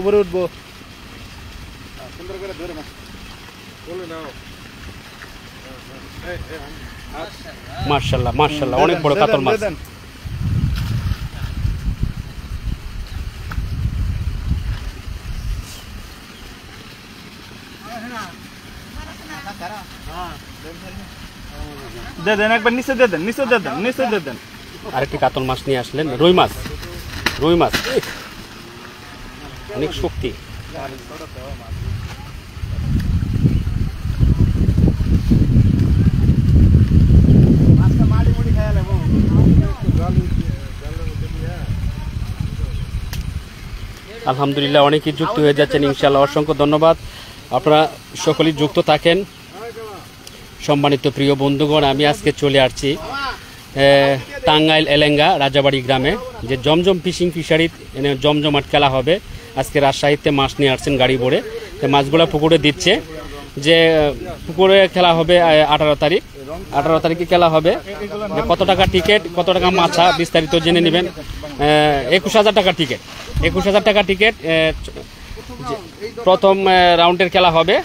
উপরে উঠবো। মাশাআল্লাহ মাশাআল্লাহ, অনেক বড় কাতল মাছ। দে দেন একবার নিচে দিয়ে দেন, নিচে দিয়ে দেন, নিচে দিয়ে দেন। আরেকটি কাতল মাছ নিয়ে আসলেন, রুই মাছ। রুই মাছ অনেক শক্তি। আলহামদুলিল্লাহ অনেকেই যুক্ত হয়ে যাচ্ছেন, ইনশাআল্লাহ অসংখ্য ধন্যবাদ। আপনারা সকলেই যুক্ত থাকেন। সম্মানিত প্রিয় বন্ধুগণ, আমি আজকে চলে আসছি টাঙ্গাইল এলেঙ্গা রাজাবাড়ি গ্রামে, যে জমজম ফিশিং ফিশারি জমজমাট খেলা হবে। আজকে রাজশাহীতে মাছ নিয়ে আসছেন গাড়ি ভরে, মাছগুলো পুকুরে দিচ্ছে। যে পুকুরে খেলা হবে 18 তারিখে খেলা হবে। কত টাকা টিকিট, কত টাকা মাছা বিস্তারিত জেনে নেবেন। 21,000 টাকা টিকিট, 21,000 টাকা টিকিট। প্রথম রাউন্ডের খেলা হবে।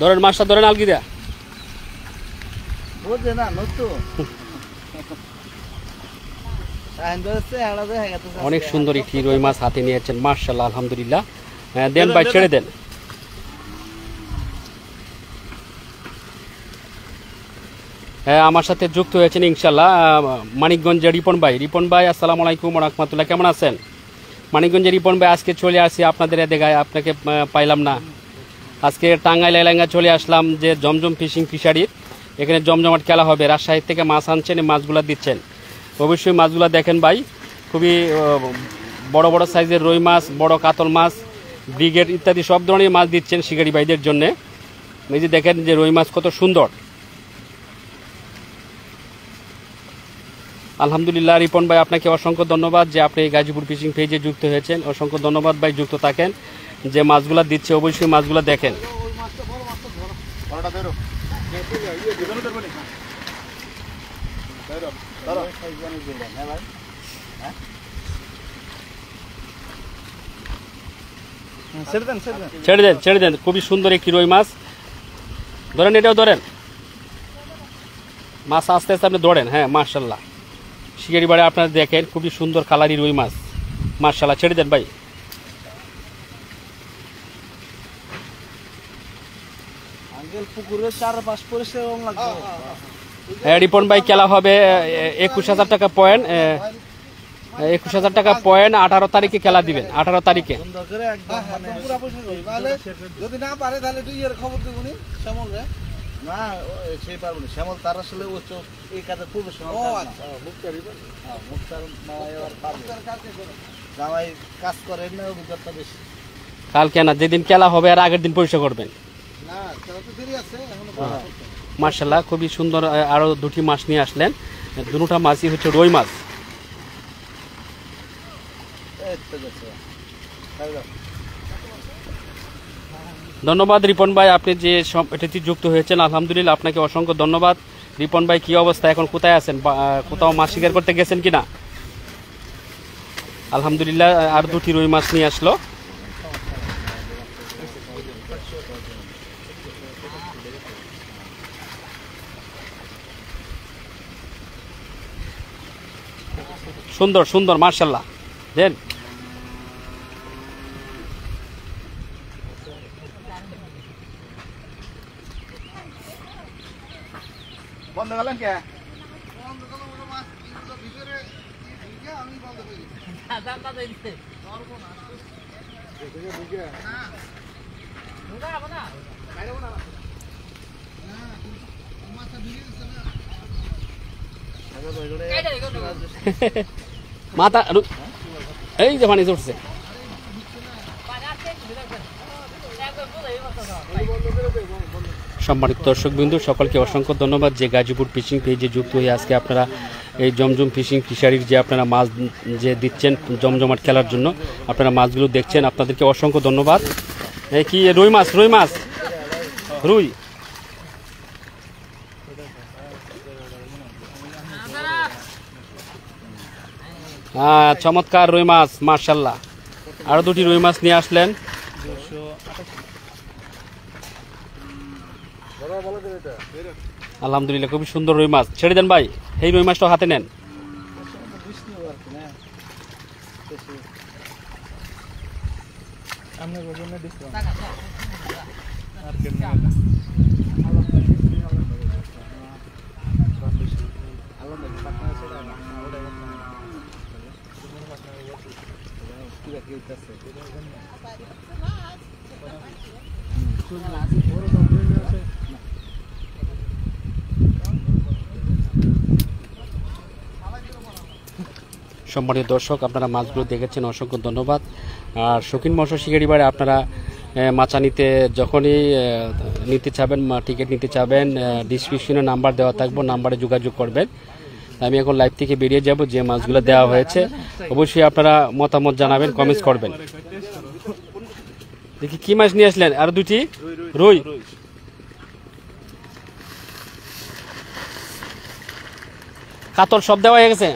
ধরেন মাছটা ধরেন, আলগি দেয়া বুঝে না নতুন অনেক সুন্দর একটি রুই মাছ হাতে নিয়েছেন। মাশাআল্লাহ আলহামদুলিল্লাহ। দেন ভাই, ছেড়ে দেন। হ্যাঁ, আমার সাথে যুক্ত হয়েছেন ইনশাআল্লাহ মানিকগঞ্জের রিপন ভাই। রিপন ভাই আসসালামু আলাইকুম ওয়া রাহমাতুল্লাহ, কেমন আছেন? মানিকগঞ্জের রিপন ভাই, আজকে চলে আসছি আপনাদের দেখায়, আপনাকে পাইলাম না। আজকে টাঙ্গাইল এলাকা চলে আসলাম যে জমজম ফিশিং ফিশারির, এখানে জমজমাট খেলা হবে। রাজশাহী থেকে মাছ আনছেন, মাছগুলো দিচ্ছেন। অবশ্যই মাছগুলো দেখেন ভাই, খুবই বড় বড় সাইজের রুই মাছ, বড় কাতল মাছ, ব্রিগেড ইত্যাদি সব ধরনের মাছ দিচ্ছেন শিকারি ভাইদের জন্য। এই যে দেখেন যে রুই মাছ কত সুন্দর। আলহামদুলিল্লাহ রিপন ভাই, আপনাকে অসংখ্য ধন্যবাদ যে আপনি গাজীপুর ফিশিং পেজে যুক্ত হয়েছেন। অসংখ্য ধন্যবাদ ভাই, যুক্ত থাকেন। যে মাছগুলো দিচ্ছে অবশ্যই মাছগুলো দেখেন। ছেড়ে দেন খুবই সুন্দর একটি রুই মাছ ধরেন এটাও ধরেন মাছ আস্তে আস্তে আপনি ধরেন হ্যাঁ মার্শাল্লাহ শিকারি বাড়ি আপনারা দেখেন খুবই সুন্দর কালারি রুই মাছ মার্শাল্লাহ ছেড়ে দেন ভাই পুকুরের চারপাশ পরিষ্কার লাগবে রিপন ভাই খেলা হবে 21,000 টাকা পয়েন্ট 21,000 টাকা পয়েন্ট 18 তারিখে খেলা দিবেন 18 তারিখে সুন্দর করে একদম মানে পুরা পয়সা কই তাহলে যদি না পারে তাহলে তুই এর খবর দিবনি শ্যামল রে না সেই পারবো না শ্যামল তার আসলে ও এই কাজে প্রফেশনাল ও আচ্ছা মুক্তারি হ্যাঁ মুক্তার এবার পারবে জামাই কাজ করেন না অভিজ্ঞতা বেশি কালকে না যেদিন খেলা হবে আর আগের দিন পরিষ্কার করবেন না খেলা তো দেরি আছে এখনো মার্শাল্লাহ খুবই সুন্দর আরো দুটি মাছ নিয়ে আসলেন দুটোটা মাছই হচ্ছে রুই মাছ ধন্যবাদ রিপন ভাই আপনি যে এটাতে যুক্ত হয়েছেন আলহামদুলিল্লাহ আপনাকে অসংখ্য ধন্যবাদ রিপন ভাই কি অবস্থা এখন কোথায় আছেন কোথাও মাছ শিকার করতে গেছেন কিনা আলহামদুলিল্লাহ আর দুটি রুই মাছ নিয়ে আসলো সুন্দর সুন্দর মার্শাল্লাহ দেন বন্ধ গেলেন কে মাথা এই যে পানি চড়ছে সম্মানিত দর্শকবৃন্দু সকলকে অসংখ্য ধন্যবাদ যে গাজীপুর ফিশিং পেজে যুক্ত হয়ে আজকে আপনারা এই জমজম ফিশিং ফিশারির যে আপনারা মাছ যে দিচ্ছেন জমজমাট খেলার জন্য আপনারা মাছগুলো দেখছেন আপনাদেরকে অসংখ্য ধন্যবাদ এই কি রুই মাছ রুই হ্যাঁ চমৎকার রুই মাছ মার্শাল্লাহ আরো দুটি রুই মাছ নিয়ে আসলেন আলহামদুলিল্লাহ খুবই সুন্দর রুই মাছ ছেড়ে দেন ভাই এই রুই মাছটা হাতে নেন সম্মানিত দর্শক আপনারা মাছগুলো দেখেছেন অসংখ্য ধন্যবাদ আর শৌখিন মৎস্য শিকারি বাড়ি আপনারা মাছা নিতে যখনই নিতে চাবেন টিকিট নিতে চাবেন ডিসক্রিপশনে নাম্বার দেওয়া থাকবে নাম্বারে যোগাযোগ করবেন আমি এখন লাইভ থেকে বেরিয়ে যাব যে মাছগুলো দেওয়া হয়েছে অবশ্যই আপনারা মতামত জানাবেন কমেন্টস করবেন দেখি কি মাছ নিয়ে আসলেন আর দুটি রুই কাতল সব দেওয়া হয়ে গেছে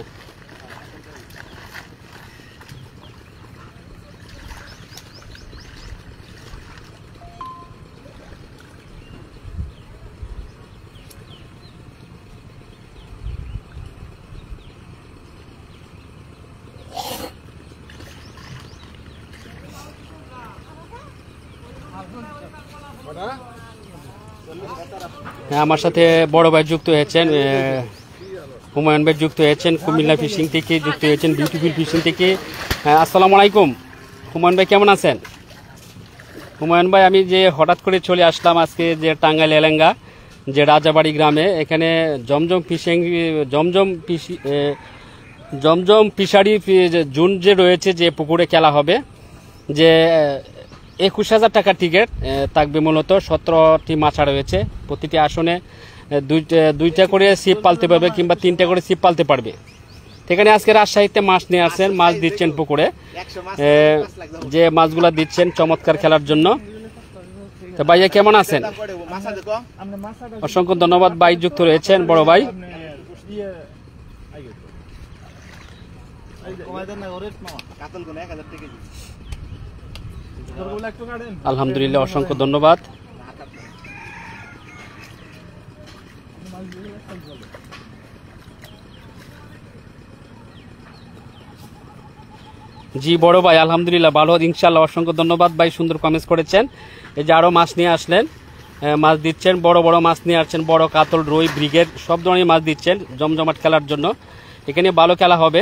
আমার সাথে বড় ভাই যুক্ত হয়েছেন হুমায়ুন ভাই যুক্ত হয়েছেন কুমিল্লা ফিশিং থেকে যুক্ত হয়েছেন বিউটিফুল ফিশিং থেকে আসসালামু আলাইকুম হুমায়ুন ভাই কেমন আছেন হুমায়ুন ভাই আমি যে হঠাৎ করে চলে আসলাম আজকে যে টাঙ্গাইল এলেঙ্গা যে রাজাবাড়ি গ্রামে এখানে জমজম ফিশারি জুন যে রয়েছে যে পুকুরে খেলা হবে যে 21,000 টাকার টিকিট থাকবে মূলত 17টি মাছা রয়েছে প্রতিটি আসনে দুইটা করে সিপ পালতে পারবে কিংবা 3টা করে সিপ পালতে পারবে সেখানে আজকে রাজশাহীতে মাছ নিয়ে আসছেন মাছ দিচ্ছেন পুকুরে যে মাছগুলা দিচ্ছেন চমৎকার খেলার জন্য তো ভাইয়া কেমন আছেন অসংখ্য ধন্যবাদ ভাই যুক্ত রয়েছেন বড় ভাই কমাই দেন না ওরে মামা কাতল কোন 1000 টাকা কেজি তোরগুলো একটু কাটেন। আলহামদুলিল্লাহ, অসংখ্য ধন্যবাদ। জি বড় ভাই, আলহামদুলিল্লাহ ভালো, ইনশাল্লাহ, অসংখ্য ধন্যবাদ ভাই, সুন্দর কমেন্টস করেছেন। এই যে আরও মাছ নিয়ে আসলেন, মাছ দিচ্ছেন, বড় বড় মাছ নিয়ে আসছেন, বড় কাতল, রুই, ব্রিগেড সব ধরনের মাছ দিচ্ছেন জমজমাট খেলার জন্য। এখানে ভালো খেলা হবে।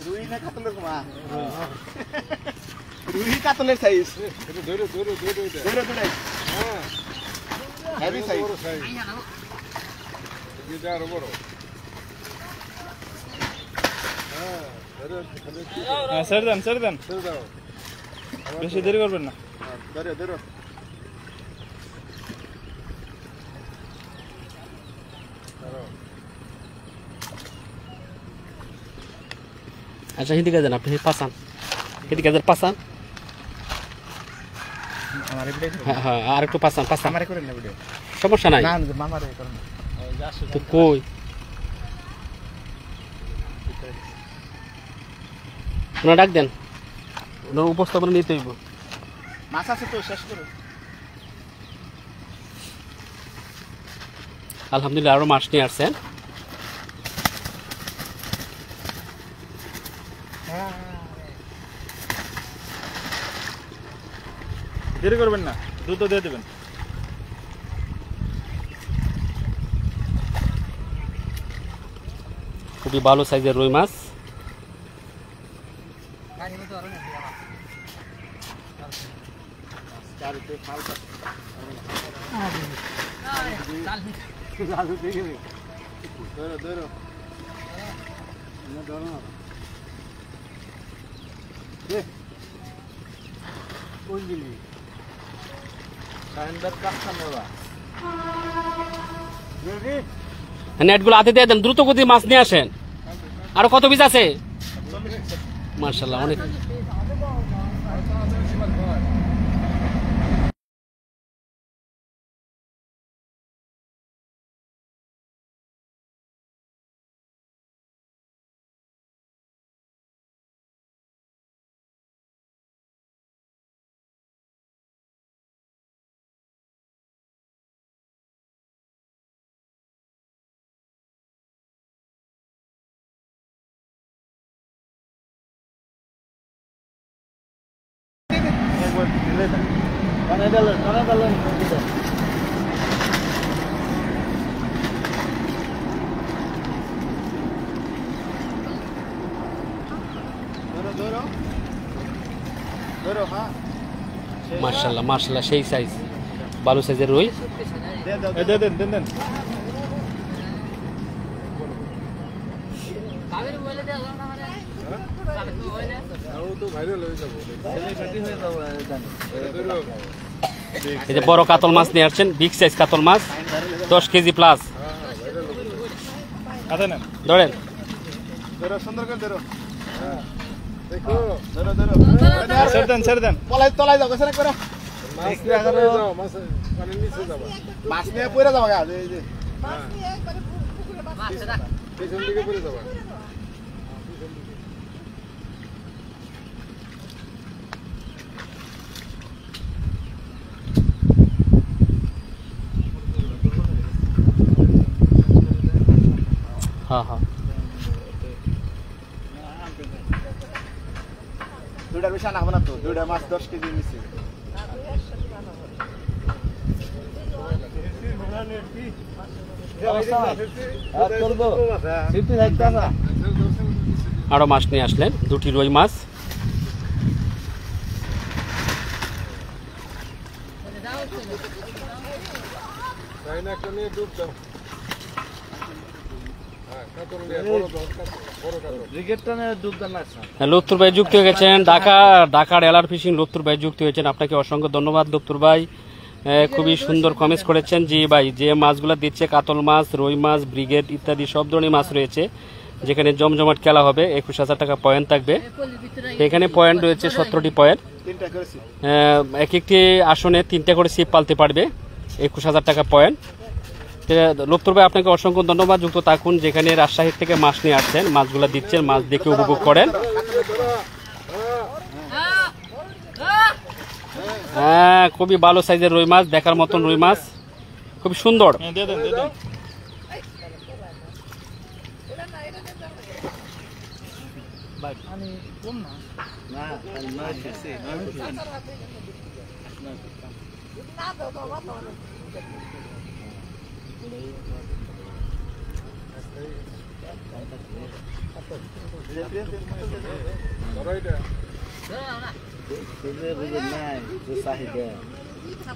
রুই না কাতলের কমা রুই কাতলের সাইজ ধরে হ্যাঁ হেভি সাইজ এটা আরো বড় হ্যাঁ হ্যাঁ ছেড়ে দেন বেশি দেরি করবেন না। ধরো আচ্ছা, হিন্দি গাছেন আপনি পাসান, হিন্দি গাছের পাসান, হ্যাঁ হ্যাঁ, আর একটু পাসান সমস্যা নাই তো। কই ওনার ডাক দেন, ওনার উপস্থাপনা নিতে হইব। মাছ আছে তো শেষ করো। আলহামদুলিল্লাহ আরো মাছ নিয়ে আসছেন। দেরি করবেন না, দ্রুত দিয়ে দেবেন। খুবই ভালো সাইজের রুই মাছ। নেটগুলো হাতে দিয়ে দেন, দ্রুত গতি মাছ নিয়ে আসেন। আরো কত পিস আছে? মাশাআল্লাহ, অনেক। মাশাআল্লাহ মাশাআল্লাহ, সেই সাইজ, ভালো সাইজের রুই। দেন এই যে বড় কাতল মাছ নিয়ে আসছেন, বিগ সাইজ কাতল মাছ, 10 কেজি প্লাস। ধরেন, সুন্দর করে ধরো। ছেড়ে দেন তলায় যাও কেসে করে মাছ নিয়ে পড়ে যাবো গা এই যে পেছন দিকে পড়ে যাবো। হ্যাঁ হ্যাঁ, দুইটার বেশি আনা হবে না তো, দুইটা মাছ 10 কেজি নিচ্ছে। আরো মাছ নিয়ে আসলেন, 2টি রুই মাছ। লুত্তুর ভাই যুক্ত হয়ে গেছেন, ঢাকার এলার ফিশিং লুত্তুর ভাই যুক্ত হয়েছেন, আপনাকে অসংখ্য ধন্যবাদ লুত্তুর ভাই, খুবই সুন্দর কমেন্টস করেছেন। জি ভাই, যে মাছগুলো দিচ্ছে কাতল মাছ, রুই মাছ, ব্রিগেড ইত্যাদি সব ধরনের মাছ রয়েছে, যেখানে জমজমাট খেলা হবে। 21,000 টাকা পয়েন্ট থাকবে। এখানে পয়েন্ট রয়েছে 17টি পয়েন্ট। এক একটি আসনে 3টা করে সিপ পালতে পারবে। 21,000 টাকা পয়েন্ট। লুপ্তর ভাই আপনাকে অসংখ্য ধন্যবাদ, যুক্ত থাকুন। যেখানে রাজশাহী থেকে মাছ নিয়ে আসছেন, মাছগুলো দিচ্ছেন, মাছ দেখে উপভোগ করেন। হ্যাঁ, খুবই ভালো সাইজের রুই মাছ, দেখার মতন রুই মাছ, খুব সুন্দর।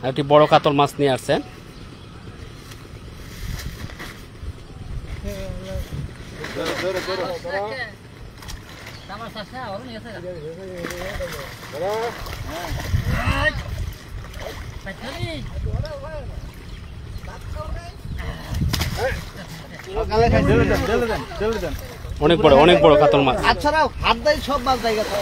একটি বড় কাতল মাছ নিয়ে আসছেন। অনেক বড়, অনেক বড় কাতল মাছ। আচ্ছা, হাত দেয় সব মাছ জায়গা আছে।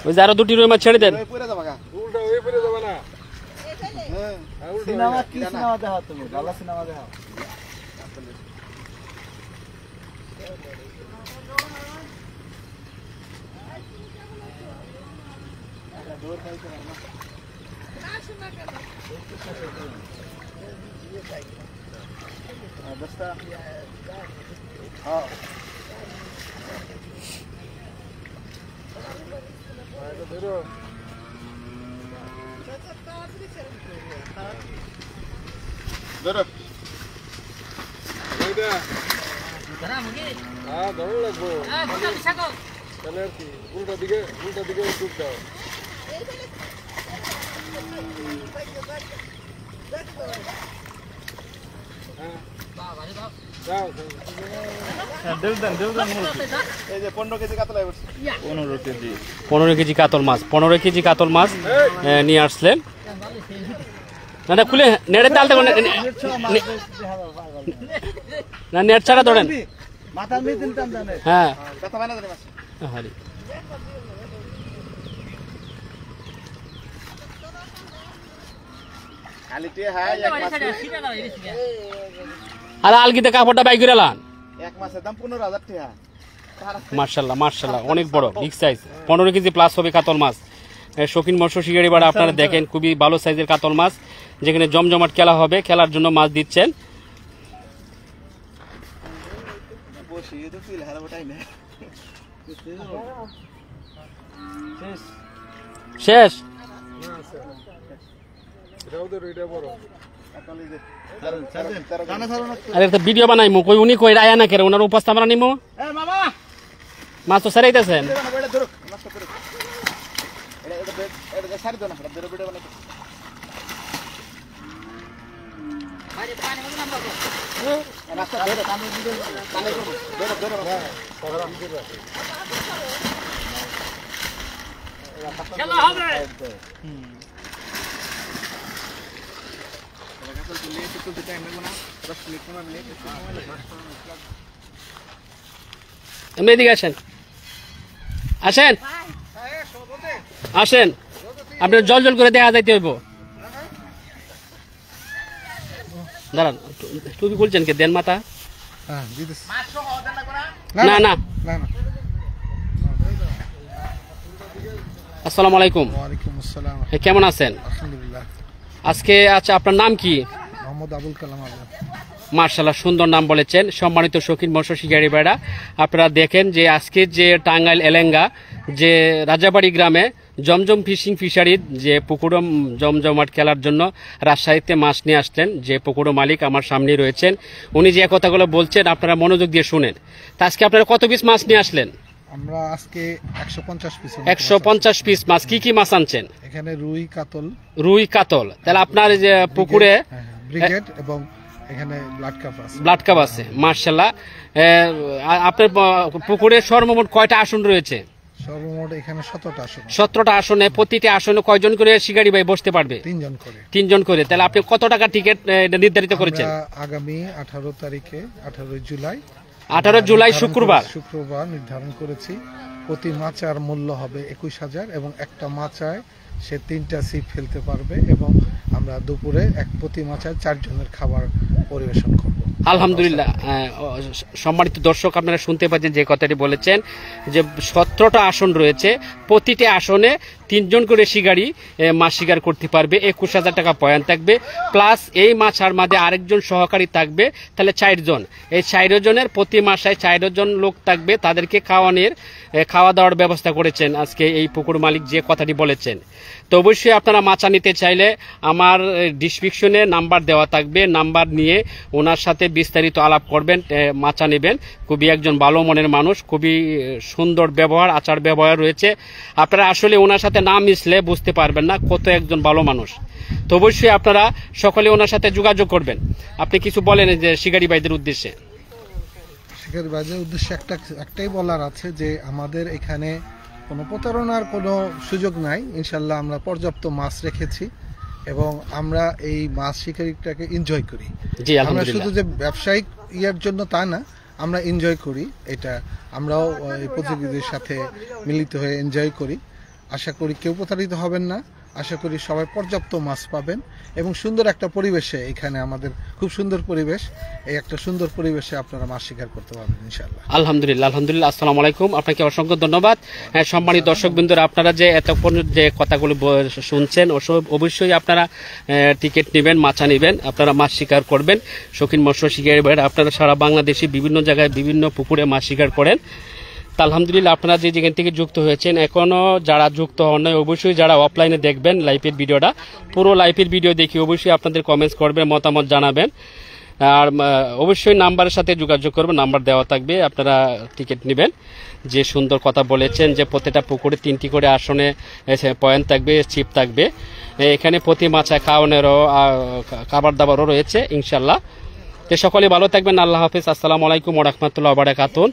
ওই যে আরো 2টি রুই মাছ ছেড়ে দেন। সিনেমা কি সিনেমা দেখাও তুমি? ভালো সিনেমা দেখাও। উল্টা দিকে ডুব দাও। এই যে 15 কেজি কাতলা এবার 15 কেজি 15 কেজি কাতল মাছ, 15 কেজি কাতল মাছ নিয়ে আসলেন। না না, খুলে নেড়ে তালতে না, নেট ছাড়া ধরেন। মাথার মিদিন টান দেন। হ্যাঁ, কথা বানা দেন মাছ। হারি খালিতে হ্যাঁ এক মাছ। আর আলগিতে কাপড়টা বাই করে লান। এক মাছের দাম 15,000 টাকা। মার্শাল্লাহ, মার্শাল্লাহ, অনেক বড়, বিগ সাইজ, 15 কেজি প্লাস হবে কাতল মাছ। শৌখিন মৎস্য শিকারী বাড়া আপনারা দেখেন, খুবই ভালো সাইজের কাতল মাছ, যেখানে জমজমাট খেলা হবে, খেলার জন্য মাছ দিচ্ছেন। শেষ আরে একটা ভিডিও বানাইমু, কই উনি কই রায়া না করে, ওনার উপস্থাপনা নিমু। মাছ তো সারাইতেছেন। এদিকে আসেন, আসেন, আসেন, আপনার জল জল করে দেখা যাইতে হইব। দাঁড়ান, টুপি খুলছেন কে? দেন মাথা। না না, আসসালামু আলাইকুম। ওয়ালাইকুম আসসালাম। কেমন আছেন? আলহামদুলিল্লাহ। আজকে আচ্ছা, আপনার নাম কি? মোহাম্মদ আবুল কালাম আজাদ। মার্শাল্লাহ, সুন্দর নাম বলেছেন। সম্মানিত শৌখিন মৎস্য শিকারী ভাইরা, আপনারা দেখেন যে আজকে যে টাঙ্গাইল এলেঙ্গা যে রাজাবাড়ি গ্রামে জমজম ফিশিং ফিশারির যে পুকুরো জমজমাট খেলার জন্য রাজশাহীতে মাছ নিয়ে আসলেন, যে পুকুরো মালিক আমার সামনে রয়েছেন, উনি যে কথাগুলো বলছেন আপনারা মনোযোগ দিয়ে শুনেন। তা আজকে আপনারা কত পিস মাছ নিয়ে আসলেন? আমরা আজকে 150 পিস। 150 পিস মাছ। কি কি মাছ আনছেন? এখানে রুই, কাতল। রুই, কাতল। তাহলে আপনার যে পুকুরে ব্রিগেড এবং এখানে ব্লাড কাপ আছে। ব্লাড কাপ আছে, মার্শাল্লাহ। আপনার পুকুরে সর্বমোট কয়টা আসন রয়েছে? সর্বমোট এখানে 17টা আসন আছে। 17টা আসনে প্রতিটি আসনে কয়জন করে শিকারি ভাই বসতে পারবে? 3 জন করে। 3 জন করে। তাহলে আপনি কত টাকা টিকিট নির্ধারিত করেছেন? আমরা আগামী 18 তারিখে 18 জুলাই 18 জুলাই শুক্রবার নির্ধারণ করেছি। প্রতি মাচার মূল্য হবে 21,000 এবং একটা মাচায় সে 3টা সিপ ফেলতে পারবে এবং আমরা দুপুরে প্রতি মাচায় 4 জনের খাবার পরিবেশন করব। আলহামদুলিল্লাহ। সম্মানিত দর্শক, আপনারা শুনতে পাচ্ছেন যে কথাটি বলেছেন যে 17টা আসন রয়েছে, প্রতিটি আসনে 3 জন করে শিকারী মাছ শিকার করতে পারবে। 21,000 টাকা পয়েন্ট থাকবে, প্লাস এই মাছার মাঝে আরেকজন সহকারী থাকবে, তাহলে 4 জন। এই 4 জনের প্রতি মাসায় 4 জন লোক থাকবে, তাদেরকে খাওয়া দাওয়ার ব্যবস্থা করেছেন আজকে এই পুকুর মালিক যে কথাটি বলেছেন। তো অবশ্যই আপনারা মাছা নিতে চাইলে আমার ডিসক্রিপশনে নাম্বার দেওয়া থাকবে, নাম্বার নিয়ে ওনার সাথে বিস্তারিত আলাপ করবেন, মাছা নেবেন। খুবই একজন ভালো মনের মানুষ, খুবই সুন্দর ব্যবহার, আচার ব্যবহার রয়েছে। আপনারা আসলে ওনার সাথে না মিশলে বুঝতে পারবেন না কত একজন ভালো মানুষ। তো অবশ্যই আপনারা সকলে ওনার সাথে যোগাযোগ করবেন। আপনি কিছু বলেন যে শিকারী ভাইদের উদ্দেশ্যে। শিকারী ভাইদের উদ্দেশ্যে একটাই বলার আছে যে আমাদের এখানে কোনো প্রতারণার কোনো সুযোগ নাই। ইনশাল্লাহ আমরা পর্যাপ্ত মাছ রেখেছি এবং আমরা এই মাছ শিকারিটাকে এনজয় করি। জি, আমরা শুধু আলহামদুলিল্লাহ। যে ব্যবসায়িক ইয়ার জন্য তা না, আমরা এনজয় করি। এটা আমরাও এই প্রতিযোগীদের সাথে মিলিত হয়ে এনজয় করি। আশা করি কেউ প্রতারিত হবেন না। আশা করি সবাই পর্যাপ্ত মাছ পাবেন এবং সুন্দর একটা পরিবেশে, এখানে আমাদের খুব সুন্দর পরিবেশ, এই একটা সুন্দর পরিবেশে আপনারা মাছ শিকার করতে পারবেন ইনশাআল্লাহ। আলহামদুলিল্লাহ, আলহামদুলিল্লাহ। আসসালামু আলাইকুম, আপনাকে অসংখ্য ধন্যবাদ। হ্যাঁ, সম্মানিত দর্শকবৃন্দরা, আপনারা যে এতক্ষণ যে কথাগুলো শুনছেন, অবশ্যই আপনারা টিকিট নেবেন, মাছা নেবেন, আপনারা মাছ শিকার করবেন। শৌখিন মৎস্য শিকারী ভাইরা আপনারা সারা বাংলাদেশে বিভিন্ন জায়গায় বিভিন্ন পুকুরে মাছ শিকার করেন। তা আলহামদুলিল্লাহ, আপনারা যে যেখান থেকে যুক্ত হয়েছেন, এখনও যারা যুক্ত হন নাই, অবশ্যই যারা অফলাইনে দেখবেন লাইভের ভিডিওটা, পুরো লাইভের ভিডিও দেখি অবশ্যই আপনাদের কমেন্টস করবেন, মতামত জানাবেন। আর অবশ্যই নাম্বারের সাথে যোগাযোগ করবেন, নাম্বার দেওয়া থাকবে, আপনারা টিকিট নেবেন। যে সুন্দর কথা বলেছেন যে প্রতিটা পুকুরে 3টি করে আসনে পয়েন্ট থাকবে, চিপ থাকবে। এখানে প্রতি মাছায় খাওয়ানোরও খাবার দাবারও রয়েছে ইনশাল্লাহ। তো সকলে ভালো থাকবেন। আল্লাহ হাফিজ। আসসালামু আলাইকুম ওয়া রাহমাতুল্লাহি ওয়া বারাকাতুহু।